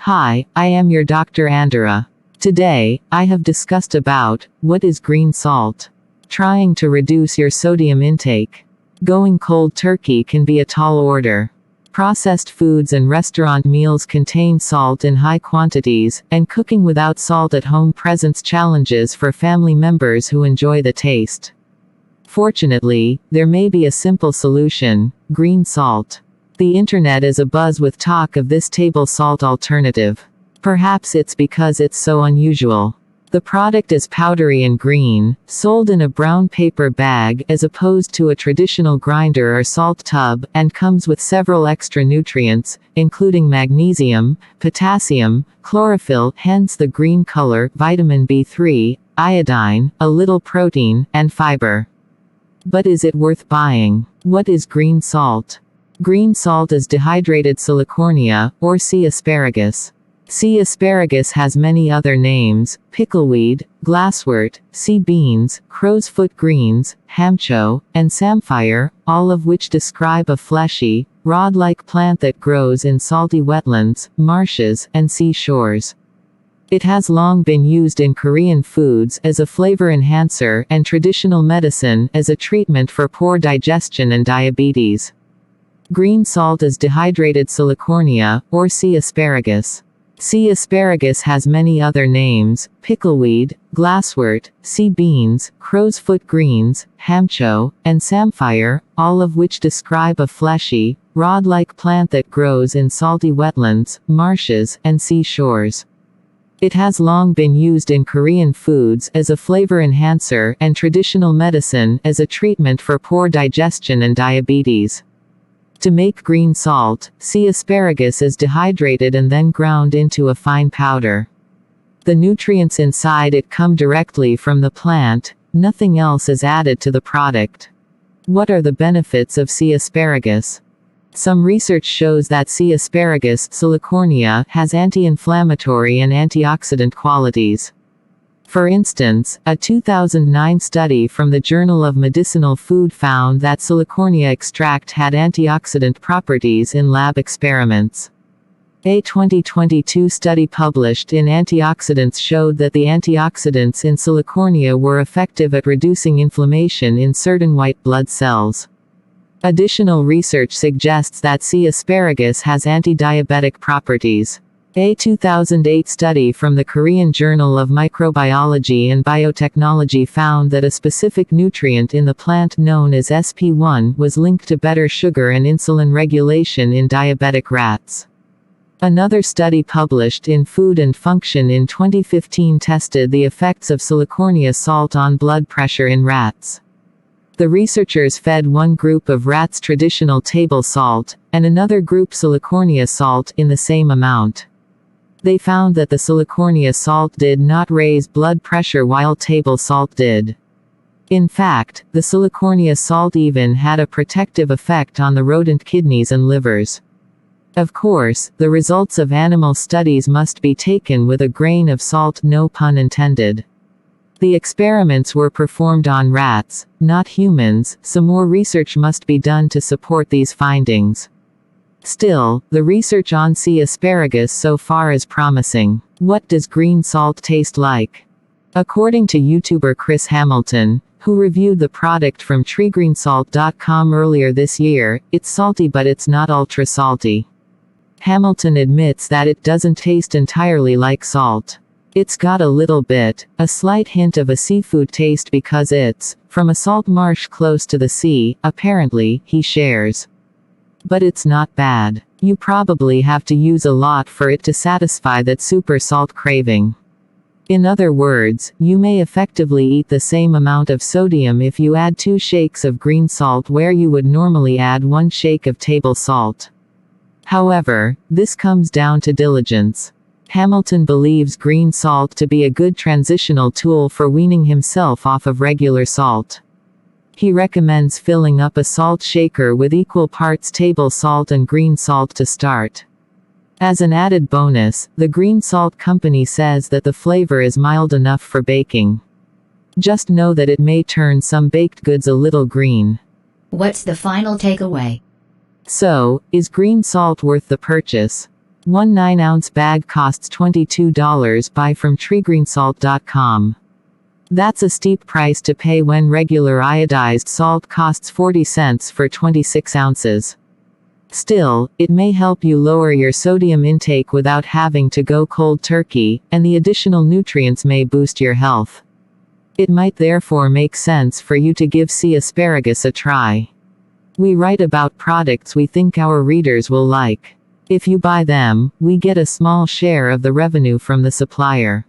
Hi, I am your Dr. Andera. Today, I have discussed about what is green salt. Trying to reduce your sodium intake. Going cold turkey can be a tall order. Processed foods and restaurant meals contain salt in high quantities, and cooking without salt at home presents challenges for family members who enjoy the taste. Fortunately, there may be a simple solution: green salt. The internet is abuzz with talk of this table salt alternative. Perhaps it's because it's so unusual. The product is powdery and green, sold in a brown paper bag as opposed to a traditional grinder or salt tub, and comes with several extra nutrients, including magnesium, potassium, chlorophyll, hence the green color, vitamin B3, iodine, a little protein, and fiber. But is it worth buying? What is green salt? Green salt is dehydrated silicornia, or sea asparagus. Sea asparagus has many other names: pickleweed, glasswort, sea beans, crow's foot greens, hamcho, and samphire, all of which describe a fleshy, rod-like plant that grows in salty wetlands, marshes, and seashores. It has long been used in Korean foods as a flavor enhancer and traditional medicine as a treatment for poor digestion and diabetes. Green salt is dehydrated silicornia, or sea asparagus. Sea asparagus has many other names: pickleweed, glasswort, sea beans, crow's foot greens, hamcho, and samphire, all of which describe a fleshy, rod-like plant that grows in salty wetlands, marshes, and seashores. It has long been used in Korean foods as a flavor enhancer and traditional medicine as a treatment for poor digestion and diabetes. To make green salt, sea asparagus is dehydrated and then ground into a fine powder. The nutrients inside it come directly from the plant, nothing else is added to the product. What are the benefits of sea asparagus? Some research shows that sea asparagus, silicornia, has anti-inflammatory and antioxidant qualities. For instance, a 2009 study from the Journal of Medicinal Food found that silicornia extract had antioxidant properties in lab experiments. A 2022 study published in Antioxidants showed that the antioxidants in silicornia were effective at reducing inflammation in certain white blood cells. Additional research suggests that sea asparagus has anti-diabetic properties. A 2008 study from the Korean Journal of Microbiology and Biotechnology found that a specific nutrient in the plant known as SP1 was linked to better sugar and insulin regulation in diabetic rats. Another study published in Food and Function in 2015 tested the effects of silicornia salt on blood pressure in rats. The researchers fed one group of rats traditional table salt, and another group silicornia salt in the same amount. They found that the silicornia salt did not raise blood pressure while table salt did. In fact, the silicornia salt even had a protective effect on the rodent kidneys and livers. Of course, the results of animal studies must be taken with a grain of salt, no pun intended. The experiments were performed on rats, not humans, so more research must be done to support these findings. Still, the research on sea asparagus so far is promising. What does green salt taste like? According to YouTuber Chris Hamilton, who reviewed the product from treegreensalt.com earlier this year, it's salty but it's not ultra salty. Hamilton admits that it doesn't taste entirely like salt. It's got a little bit, a slight hint of a seafood taste because it's from a salt marsh close to the sea, apparently, he shares. But it's not bad. You probably have to use a lot for it to satisfy that super salt craving. In other words, you may effectively eat the same amount of sodium if you add 2 shakes of green salt where you would normally add 1 shake of table salt. However, this comes down to diligence. Hamilton believes green salt to be a good transitional tool for weaning himself off of regular salt. He recommends filling up a salt shaker with equal parts table salt and green salt to start. As an added bonus, the green salt company says that the flavor is mild enough for baking. Just know that it may turn some baked goods a little green. What's the final takeaway? So, is green salt worth the purchase? One 9-ounce bag costs $22. Buy from treegreensalt.com. That's a steep price to pay when regular iodized salt costs 40 cents for 26 ounces. Still, it may help you lower your sodium intake without having to go cold turkey, and the additional nutrients may boost your health. It might therefore make sense for you to give sea asparagus a try. We write about products we think our readers will like. If you buy them, we get a small share of the revenue from the supplier.